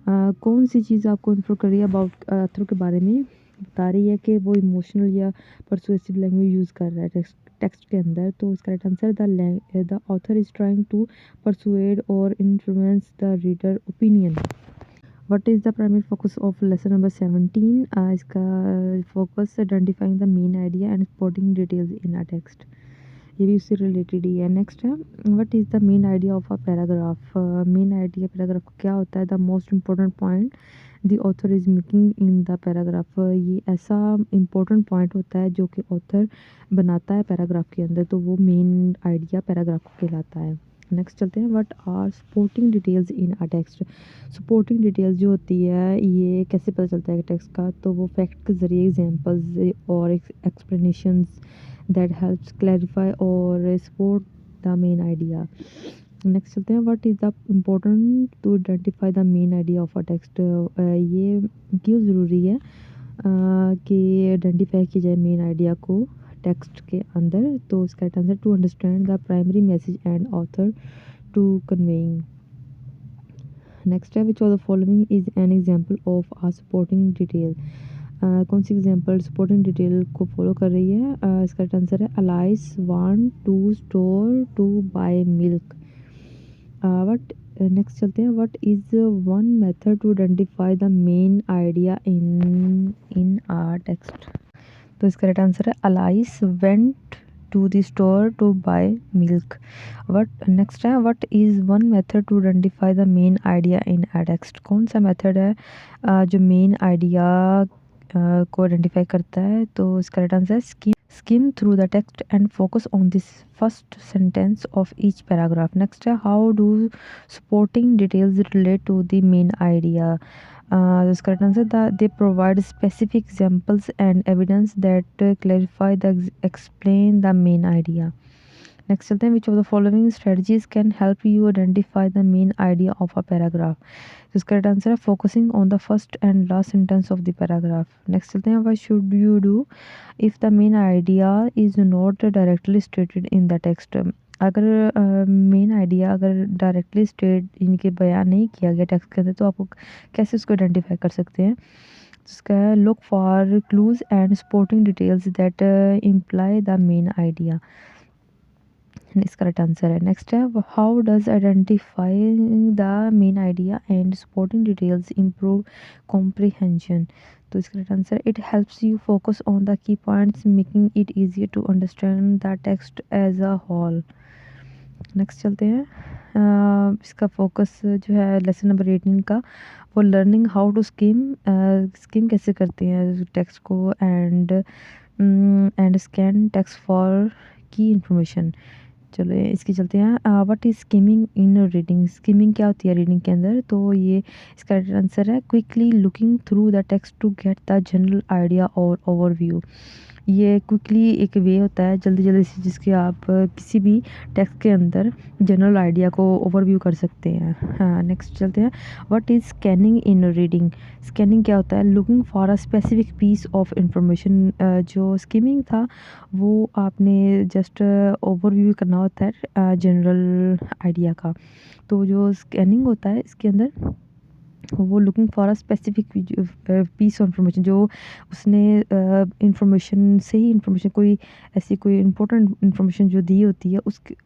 कौन सी चीज़ आपको इन्फर कर रही है अबाउट ऑथर के बारे में, बता रही है कि वो इमोशनल या परसुएसिव लैंग्वेज यूज़ कर रहा है टेक्स्ट के अंदर। तो इसका right answer the author is trying to persuade और influence the reader opinion. What is the primary focus of lesson number 17? इसका focus identifying the main idea and spotting details in a text, ये भी उससे related ही है। Next है what is the main idea of a paragraph. Main idea paragraph का क्या होता है। The most important point the author is making in the paragraph. ये ऐसा इम्पोर्टेंट पॉइंट होता है जो कि ऑथर बनाता है पैराग्राफ के अंदर, तो वो मेन आइडिया पैराग्राफ को कहलाता है। नेक्स्ट चलते हैं what are supporting details in a text. Supporting details जो होती है ये कैसे पता चलता है टेक्स्ट का, तो वो फैक्ट के ज़रिए एग्जांपल्स और explanations that helps clarify or support the main idea. Next चलते हैं what is the important to identify the main idea of a text. ये क्यों ज़रूरी है कि आइडेंटिफाई की जाए मेन आइडिया को टेक्स्ट के अंदर। तो इसका right answer to understand the primary message and author to conveying. Next है which of the following is an example of a supporting detail. कौन सी एग्जांपल सपोर्टिंग डिटेल को फॉलो कर रही है। इसका आंसर है Alice want to store to buy milk. What next चलते हैं what is one method to identify the main idea in a text. तो इसका राइट आंसर है Alice went to the store to buy milk. What next है what is one method to identify the main idea in a text. कौन सा method है जो main idea को identify करता है। तो इसका राइट आंसर है skim through the text and focus on this first sentence of each paragraph. Next है how do supporting details relate to the main idea. इसका right answer they provide specific examples and evidence that clarify the explain the main idea. Next चलते हैं which of the following strategies can help you identify the main idea of a paragraph. तो इसका right answer है focusing on the first and last sentence of the paragraph. Next चलते हैं what should you do if the main idea is not directly stated in the text. अगर main idea अगर directly state इनके बयान नहीं किया गया टेक्स्ट के अंदर, तो आप कैसे उसको आइडेंटिफाई कर सकते हैं। इसका है look for clues and supporting details that imply the main idea. इसका राइट आंसर है नेक्स्ट है how does identifying the main idea and supporting details improve comprehension. तो इसका right answer it helps you focus on the key points making it easier to understand the text as a whole. Next चलते हैं इसका focus जो है lesson number 18 का, वो learning how to scheme कैसे करते हैं टेक्स्ट को एंड स्कैन टेक्स्ट फॉर की इंफॉर्मेशन। चलो इसकी चलते हैं what is skimming in reading. Skimming क्या होती है रीडिंग के अंदर। तो ये इसका आंसर है quickly looking through the text to get the general idea और ओवरव्यू। ये क्विकली एक वे होता है जल्दी जल्दी से जिसके आप किसी भी टेक्स्ट के अंदर जनरल आइडिया को ओवरव्यू कर सकते हैं। हाँ, नेक्स्ट चलते हैं। What is scanning in reading? Scanning क्या होता है? Looking for a specific piece of information. जो स्किमिंग था वो आपने जस्ट ओवरव्यू करना होता है जनरल आइडिया का। तो जो स्कैनिंग होता है इसके अंदर वो looking for a specific piece of information, जो उसने इंफॉर्मेशन से ही इंफॉर्मेशन कोई ऐसी कोई इम्पोर्टेंट इंफॉर्मेशन जो दी होती है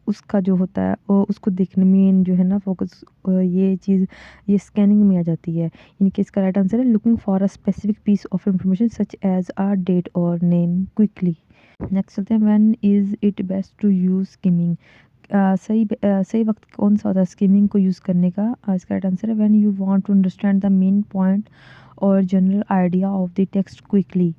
उसका जो होता है वो उसको देखने में जो है ना फोकस, ये चीज़ ये स्कैनिंग में आ जाती है। इनके इसका राइट आंसर है looking for a specific piece of information such as a date और नेम क्विकली। नेक्स्ट चलते हैं। When is it best to use skimming? सही वक्त कौन सा होता है स्किमिंग को यूज़ करने का? इसका राइट आंसर है when you want to understand the main point और general idea of the text quickly.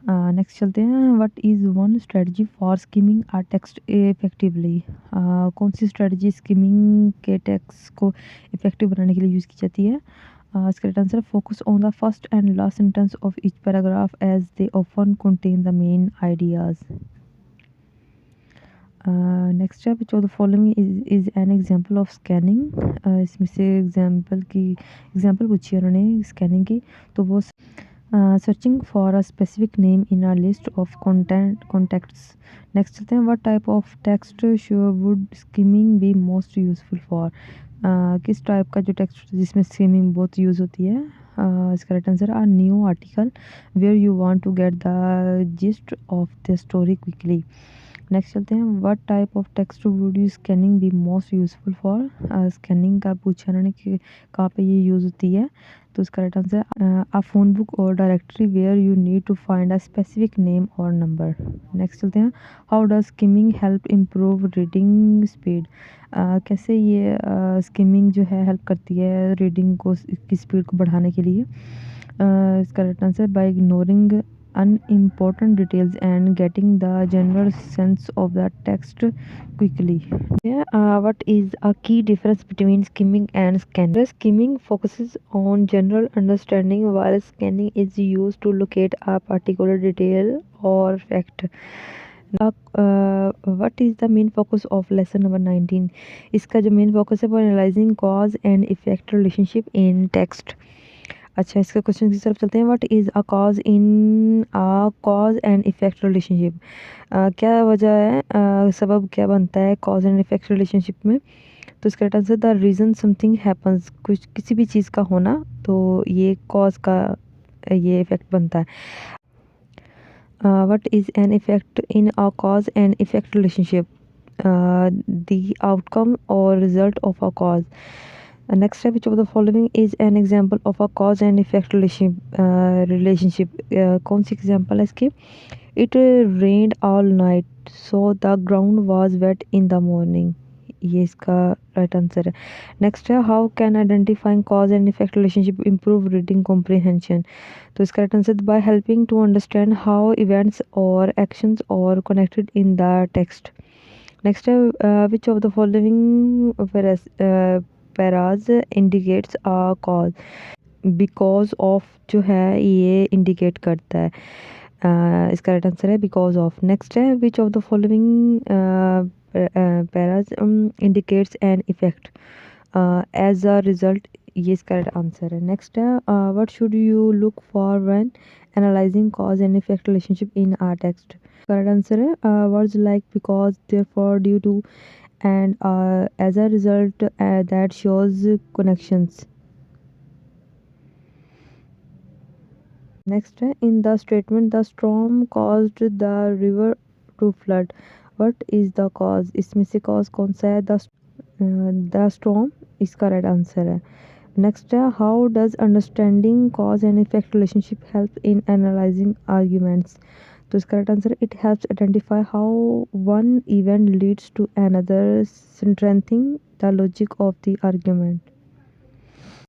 Next चलते हैं। What is one strategy for skimming a text effectively? कौन सी स्ट्रेटजी स्किमिंग के टेक्स्ट को इफेक्टिव बनाने के लिए यूज़ की जाती है? इसका राइट आंसर है focus on the first and last sentence of each paragraph as they often contain the main ideas. Next है which of the following is an example of scanning? इसमें से एग्जांपल पूछी है उन्होंने स्कैनिंग की, तो वो searching for a specific name in a list of contacts. Next चलते हैं। What type of text would skimming B most useful for? किस टाइप का जो टेक्स्ट जिसमें स्किमिंग बहुत यूज़ होती है? इसका right answer a new article where you want to get the gist of the story quickly. Next चलते हैं। What type of text would you scanning be most useful for? Scanning का पूछा उन्होंने कि कहाँ पे ये यूज़ होती है, तो इसका right answer a phone book और directory where you need to find a specific name और नंबर। नेक्स्ट चलते हैं। How does skimming help improve reading speed? कैसे ये स्किमिंग जो है हेल्प करती है रीडिंग को की स्पीड को बढ़ाने के लिए? इसका right answer bye ignoring unimportant details and getting the general sense of the text quickly. Yeah, what is a key difference between skimming and scanning? Skimming focuses on general understanding while scanning is used to locate a particular detail or fact. Now, what is the main focus of lesson number 19? इसका जो main focus है वो analyzing cause and effect relationship in text. अच्छा, इसके question की तरफ चलते हैं। What is a cause and effect relationship? क्या वजह है, सबब क्या बनता है कॉज एंड इफेक्ट रिलेशनशिप में? तो इसका right answer the reason something happens, कुछ किसी भी चीज़ का होना तो ये कॉज का ये इफेक्ट बनता है। What is an effect in a cause and effect relationship? The outcome और result of a cause. Next step, which of the following is an example of a cause and effect relationship? कौन सी example है इसकी? It rained all night, so the ground was wet in the morning. ये इसका right answer है। Next है how can identifying cause and effect relationship improve reading comprehension? तो इसका right answer by helping to understand how events और actions और connected in the text. Next है which of the following phrase indicates a cause? Because of जो है ये indicate करता है, इसका राइट आंसर है बिकॉज ऑफ। नेक्स्ट है which of the following phrase indicates an effect as a result? ये इसका राइट आंसर है। नेक्स्ट है what should you look for when analyzing cause and effect relationship in our text? Correct answer है words like because, therefore, due to and as a result that shows connections. Next in the statement the storm caused the river to flood, what is the cause? इसमें से cause कौन सा है? the storm इसका right answer है। Next है how does understanding cause and effect relationship help in analyzing arguments? तो इसका right answer it helps identify how one event leads to another, strengthening the logic of the argument.